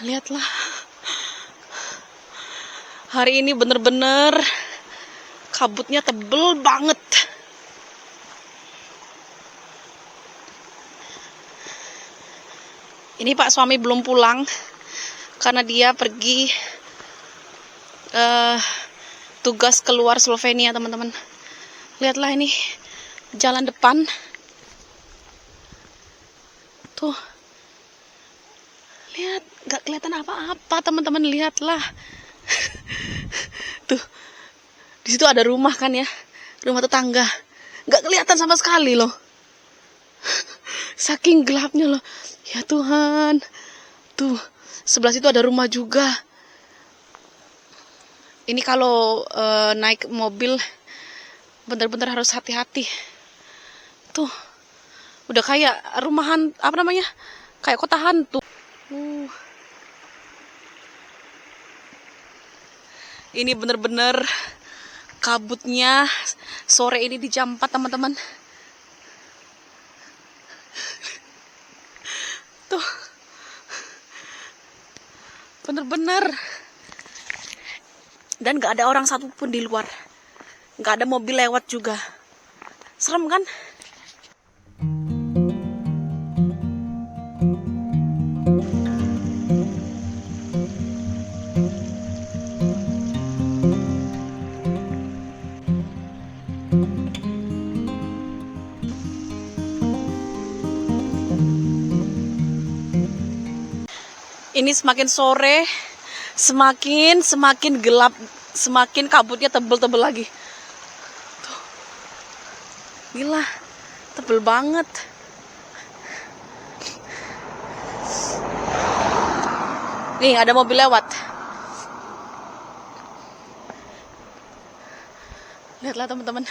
Lihatlah, hari ini bener-bener kabutnya tebel banget. Ini Pak suami belum pulang karena dia pergi tugas keluar Slovenia, teman-teman. Lihatlah ini jalan depan. Tuh. Lihat, nggak kelihatan apa-apa, teman-teman. Lihatlah. Tuh. Di situ ada rumah kan ya. Rumah tetangga. Nggak kelihatan sama sekali loh. Saking gelapnya loh. Ya Tuhan. Tuh, sebelah situ ada rumah juga. Ini kalau naik mobil bener-bener harus hati-hati. Tuh. Udah kayak rumahan, apa namanya? Kayak kota hantu. Ini bener-bener kabutnya sore ini di jam 4, teman-teman. Tuh. Bener-bener. Dan gak ada orang satupun di luar. Gak ada mobil lewat juga. Serem kan? Ini semakin sore, semakin gelap, semakin kabutnya tebel-tebel lagi. Tuh. Gila, tebel banget. Nih, ada mobil lewat. Lihatlah, teman-teman.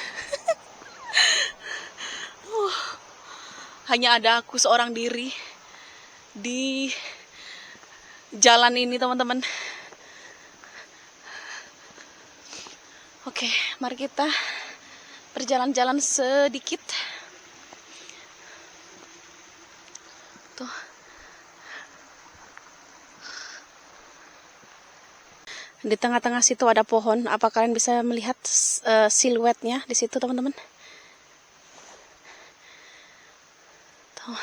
Hanya ada aku seorang diri di jalan ini, teman-teman. Oke, mari kita berjalan-jalan sedikit. Tuh. Di tengah-tengah situ ada pohon. Apa kalian bisa melihat siluetnya di situ, teman-teman? Tuh.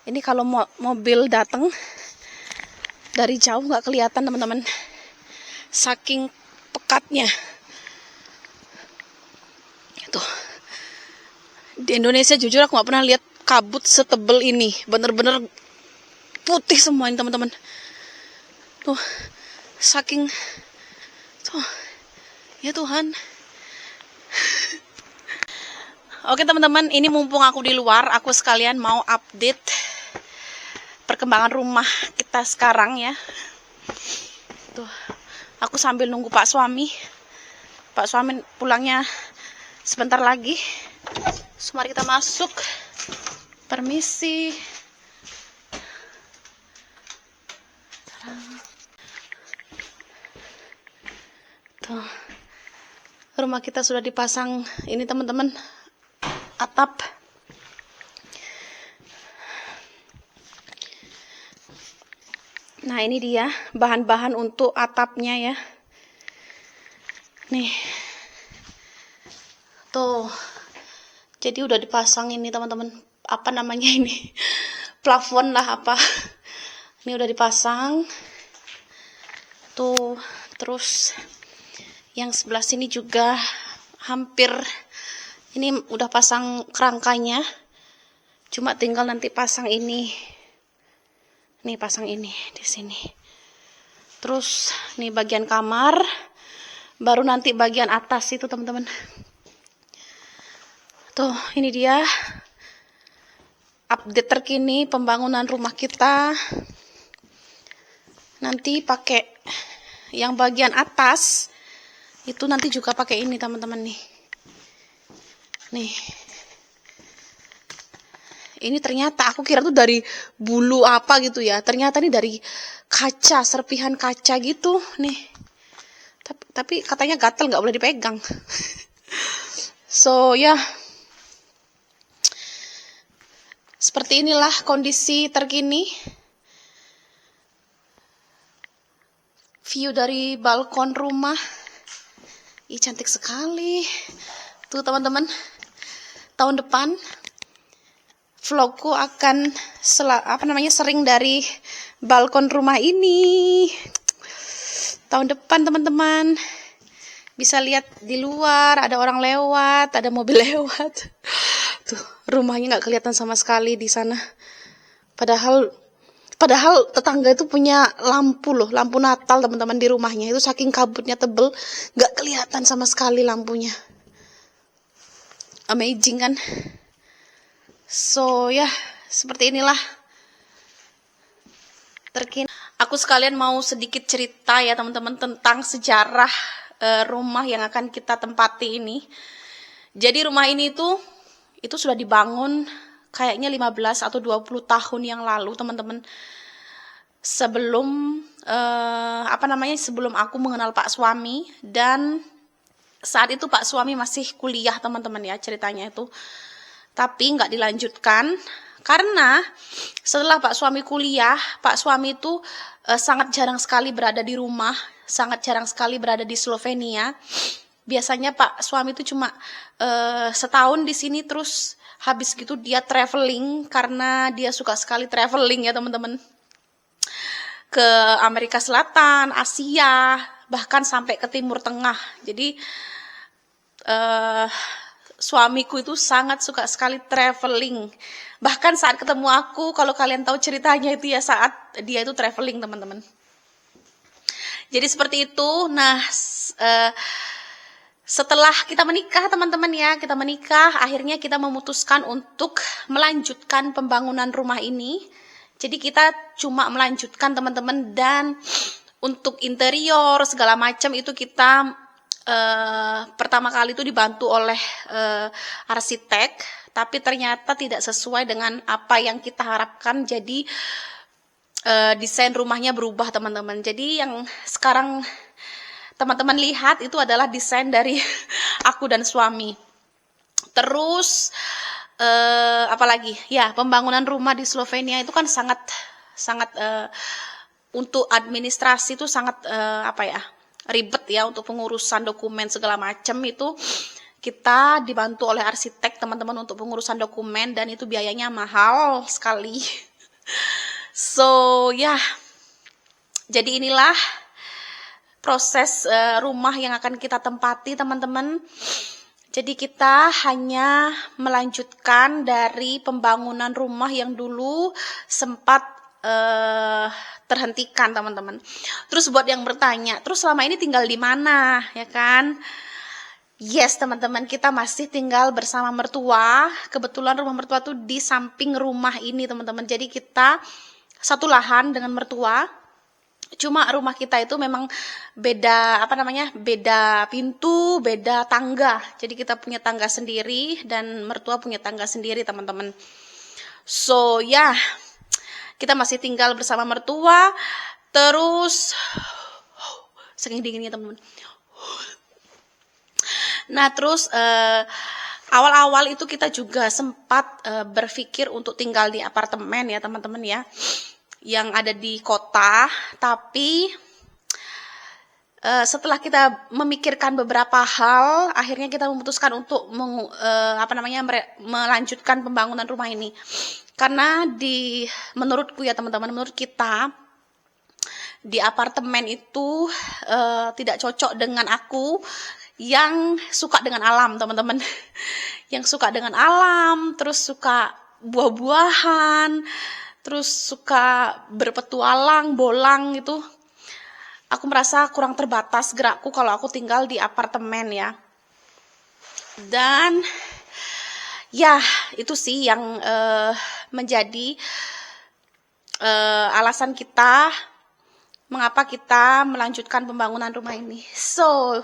Ini kalau mobil datang dari jauh nggak kelihatan, teman-teman. Saking pekatnya. Tuh. Di Indonesia jujur aku nggak pernah lihat kabut setebel ini. Bener-bener putih semua ini, teman-teman. Tuh. Saking tuh. Ya Tuhan. Oke, teman-teman, ini mumpung aku di luar, aku sekalian mau update perkembangan rumah kita sekarang ya. Tuh, aku sambil nunggu Pak suami. Pak suami pulangnya sebentar lagi. So, mari kita masuk. Permisi. Tuh. Rumah kita sudah dipasang ini, teman-teman. Atap. Nah, ini dia bahan-bahan untuk atapnya ya. Nih. Tuh. Jadi udah dipasang ini, teman-teman. Apa namanya ini? Plafon lah apa. Ini udah dipasang. Tuh, terus yang sebelah sini juga hampir ini udah pasang kerangkanya. Cuma tinggal nanti pasang ini. Nih, pasang ini di sini. Terus nih bagian kamar, baru nanti bagian atas itu, teman-teman. Tuh, ini dia update terkini pembangunan rumah kita. Nanti pakai yang bagian atas itu nanti juga pakai ini teman-teman nih. Nih. Ini ternyata aku kira tuh dari bulu apa gitu ya. Ternyata ini dari kaca, serpihan kaca gitu nih. Tapi katanya gatel, nggak boleh dipegang. So ya, seperti inilah kondisi terkini. View dari balkon rumah. Ih, cantik sekali. Tuh teman-teman, tahun depan vlogku akan sering dari balkon rumah ini. Tahun depan teman-teman bisa lihat di luar, ada orang lewat, ada mobil lewat. Tuh, rumahnya nggak kelihatan sama sekali di sana. Padahal tetangga itu punya lampu loh, lampu Natal teman-teman di rumahnya. Itu saking kabutnya tebel, nggak kelihatan sama sekali lampunya. Amazing kan? So ya, seperti inilah terkini. Aku sekalian mau sedikit cerita ya teman-teman tentang sejarah rumah yang akan kita tempati ini. Jadi rumah ini itu sudah dibangun kayaknya 15 atau 20 tahun yang lalu teman-teman. Sebelum sebelum aku mengenal Pak Suami, dan saat itu Pak Suami masih kuliah teman-teman ya ceritanya itu. Tapi nggak dilanjutkan karena setelah Pak Suami kuliah, Pak Suami itu sangat jarang sekali berada di rumah, sangat jarang sekali berada di Slovenia. Biasanya Pak Suami itu cuma setahun di sini, terus habis gitu dia traveling karena dia suka sekali traveling ya teman-teman. Ke Amerika Selatan, Asia, bahkan sampai ke Timur Tengah. Jadi suamiku itu sangat suka sekali traveling. Bahkan saat ketemu aku, kalau kalian tahu ceritanya itu ya saat dia itu traveling teman-teman. Jadi seperti itu. Nah, setelah kita menikah teman-teman ya, kita menikah, akhirnya kita memutuskan untuk melanjutkan pembangunan rumah ini. Jadi kita cuma melanjutkan teman-teman, dan untuk interior segala macam itu kita pertama kali itu dibantu oleh arsitek, tapi ternyata tidak sesuai dengan apa yang kita harapkan. Jadi desain rumahnya berubah teman-teman. Jadi yang sekarang teman-teman lihat itu adalah desain dari aku dan suami. Terus apalagi ya, pembangunan rumah di Slovenia itu kan sangat untuk administrasi itu sangat ribet ya, untuk pengurusan dokumen segala macam itu kita dibantu oleh arsitek teman-teman untuk pengurusan dokumen, dan itu biayanya mahal sekali. So ya, jadi inilah proses rumah yang akan kita tempati teman-teman. Jadi kita hanya melanjutkan dari pembangunan rumah yang dulu sempat terhentikan teman-teman. Terus buat yang bertanya, terus selama ini tinggal di mana ya kan? Yes teman-teman, kita masih tinggal bersama mertua. Kebetulan rumah mertua tuh di samping rumah ini teman-teman. Jadi kita satu lahan dengan mertua. Cuma rumah kita itu memang beda beda pintu, beda tangga. Jadi kita punya tangga sendiri dan mertua punya tangga sendiri teman-teman. So ya, kita masih tinggal bersama mertua. Terus saking dinginnya teman-teman. Nah terus awal-awal itu kita juga sempat berpikir untuk tinggal di apartemen ya teman-teman ya, yang ada di kota. Tapi setelah kita memikirkan beberapa hal, akhirnya kita memutuskan untuk melanjutkan pembangunan rumah ini. Karena menurutku ya teman-teman, menurut kita di apartemen itu tidak cocok dengan aku yang suka dengan alam teman-teman. Yang suka dengan alam, terus suka buah-buahan, terus suka berpetualang, bolang gitu. Aku merasa kurang terbatas gerakku kalau aku tinggal di apartemen ya. Dan ya itu sih yang menjadi alasan kita mengapa kita melanjutkan pembangunan rumah ini. So,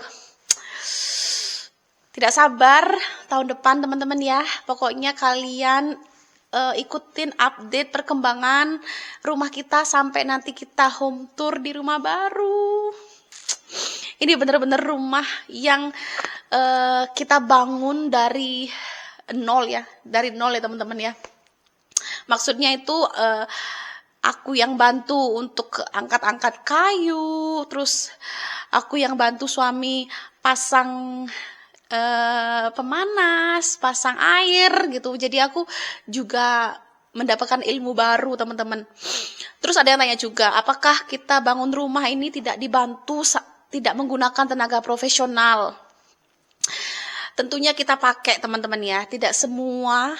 tidak sabar tahun depan teman-teman ya. Pokoknya kalian ikutin update perkembangan rumah kita sampai nanti kita home tour di rumah baru. Ini benar-benar rumah yang kita bangun dari nol ya, teman-teman ya. Maksudnya itu aku yang bantu untuk angkat-angkat kayu, terus aku yang bantu suami pasang pemanas, pasang air gitu. Jadi aku juga mendapatkan ilmu baru teman-teman. Terus ada yang tanya juga, apakah kita bangun rumah ini tidak dibantu, tidak menggunakan tenaga profesional? Tentunya kita pakai teman-teman ya. Tidak semua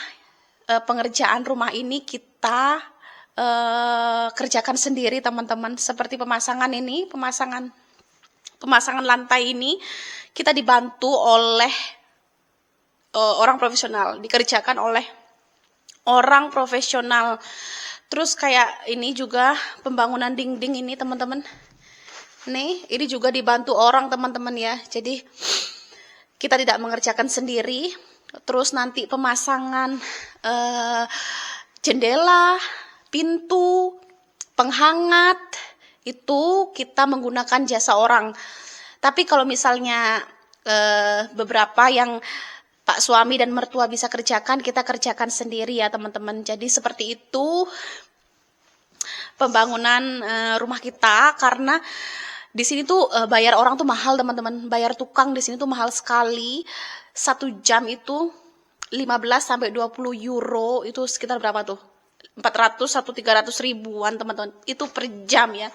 pengerjaan rumah ini kita kerjakan sendiri teman-teman. Seperti pemasangan ini, pemasangan lantai ini kita dibantu oleh orang profesional, dikerjakan oleh orang profesional. Terus kayak ini juga pembangunan dinding ini teman-teman. Nih, ini juga dibantu orang teman-teman ya. Jadi kita tidak mengerjakan sendiri. Terus nanti pemasangan jendela, pintu, penghangat itu kita menggunakan jasa orang. Tapi kalau misalnya beberapa yang Pak suami dan mertua bisa kerjakan, kita kerjakan sendiri ya teman-teman. Jadi seperti itu pembangunan rumah kita, karena di sini tuh bayar orang tuh mahal teman-teman. Bayar tukang di sini tuh mahal sekali. 1 jam itu 15 sampai 20 euro, itu sekitar berapa tuh? 400 atau 300 ribuan teman-teman. Itu per jam ya.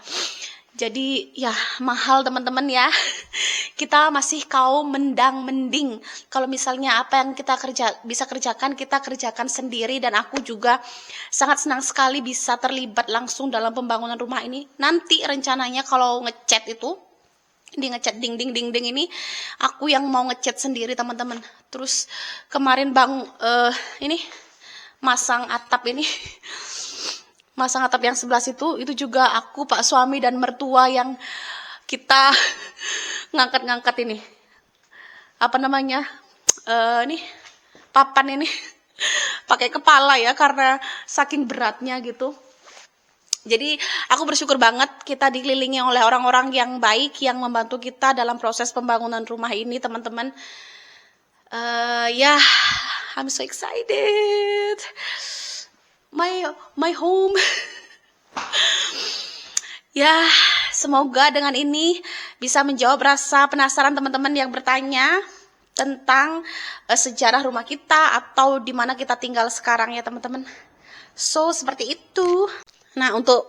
Jadi ya mahal teman-teman ya. Kita masih kaum mending. Kalau misalnya apa yang kita bisa kerjakan, kita kerjakan sendiri. Dan aku juga sangat senang sekali bisa terlibat langsung dalam pembangunan rumah ini. Nanti rencananya kalau ngecat itu, di ngecat dinding ini, aku yang mau ngecat sendiri teman-teman. Terus kemarin ini masang atap ini. Masang atap yang sebelah situ, itu juga aku, Pak suami dan mertua yang kita ngangkat-ngangkat ini. Apa namanya? Ini papan ini pakai kepala ya, karena saking beratnya gitu. Jadi aku bersyukur banget kita dikelilingi oleh orang-orang yang baik yang membantu kita dalam proses pembangunan rumah ini teman-teman. Ya, I'm so excited. My home. Ya, semoga dengan ini bisa menjawab rasa penasaran teman-teman yang bertanya tentang sejarah rumah kita atau di mana kita tinggal sekarang ya teman-teman. So, seperti itu. Nah, untuk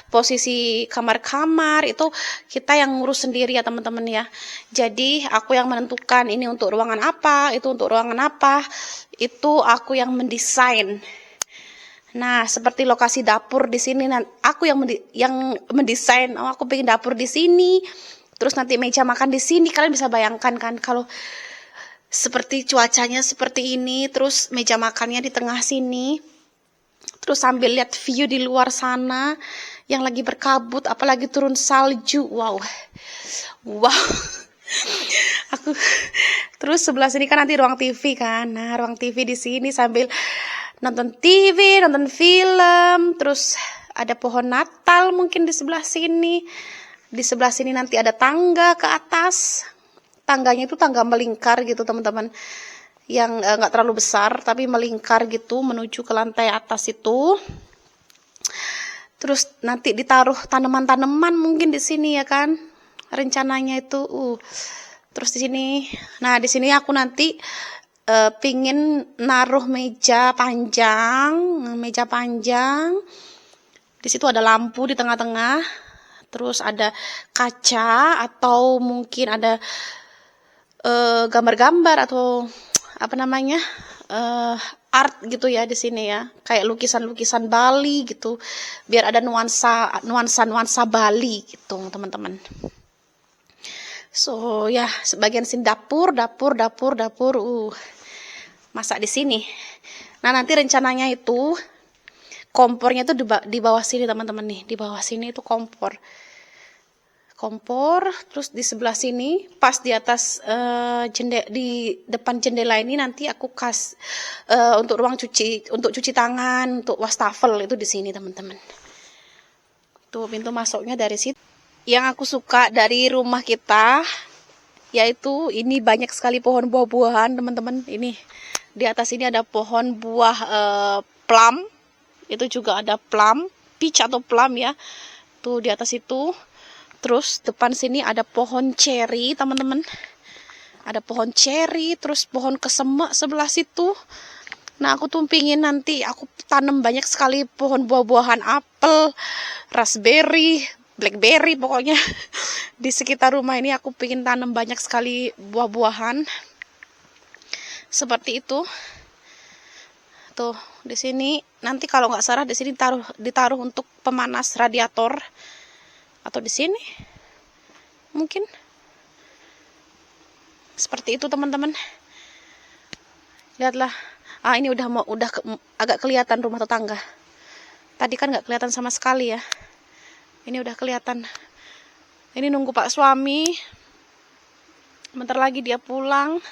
posisi kamar-kamar itu kita yang ngurus sendiri ya teman-teman ya. Jadi aku yang menentukan ini untuk ruangan apa, itu untuk ruangan apa. Itu aku yang mendesain. Nah, seperti lokasi dapur di sini, aku yang mendesain. Oh, aku pengen dapur di sini. Terus nanti meja makan di sini. Kalian bisa bayangkan kan kalau seperti cuacanya seperti ini, terus meja makannya di tengah sini. Terus sambil lihat view di luar sana yang lagi berkabut, apalagi turun salju. Wow. Aku terus sebelah sini kan nanti ruang TV kan. Nah, ruang TV di sini sambil nonton TV, nonton film, terus ada pohon Natal mungkin di sebelah sini. Di sebelah sini nanti ada tangga ke atas. Tangganya itu tangga melingkar gitu teman-teman. Yang nggak terlalu besar tapi melingkar gitu menuju ke lantai atas itu. Terus nanti ditaruh tanaman-tanaman mungkin di sini ya kan. Rencananya itu terus di sini. Nah, di sini aku nanti pingin naruh meja panjang. Di situ ada lampu di tengah-tengah. Terus ada kaca atau mungkin ada gambar-gambar atau apa namanya? Art gitu ya di sini ya. Kayak lukisan-lukisan Bali gitu. Biar ada nuansa Bali gitu, teman-teman. So ya, sebagian sini dapur. Masak di sini. Nah, nanti rencananya itu kompornya itu di bawah sini teman-teman nih. Di bawah sini itu kompor. Terus di sebelah sini pas di atas di depan jendela ini nanti aku untuk ruang cuci, untuk cuci tangan, untuk wastafel itu di sini teman-teman. Tuh pintu masuknya dari situ. Yang aku suka dari rumah kita yaitu ini banyak sekali pohon buah-buahan teman-teman. Ini di atas ini ada pohon buah plum. Itu juga ada plum, peach atau plum ya. Tuh di atas itu. Terus depan sini ada pohon ceri, teman-teman. Ada pohon ceri, terus pohon kesemek sebelah situ. Nah, aku tuh pingin nanti aku tanam banyak sekali pohon buah-buahan, apel, raspberry, blackberry pokoknya. Di sekitar rumah ini aku pingin tanam banyak sekali buah-buahan. Seperti itu. Tuh, di sini nanti kalau nggak salah di sini ditaruh untuk pemanas radiator. Atau di sini mungkin seperti itu teman-teman. Lihatlah, ini udah agak kelihatan rumah tetangga. Tadi kan nggak kelihatan sama sekali ya, ini udah kelihatan. Ini nunggu Pak suami, bentar lagi dia pulang.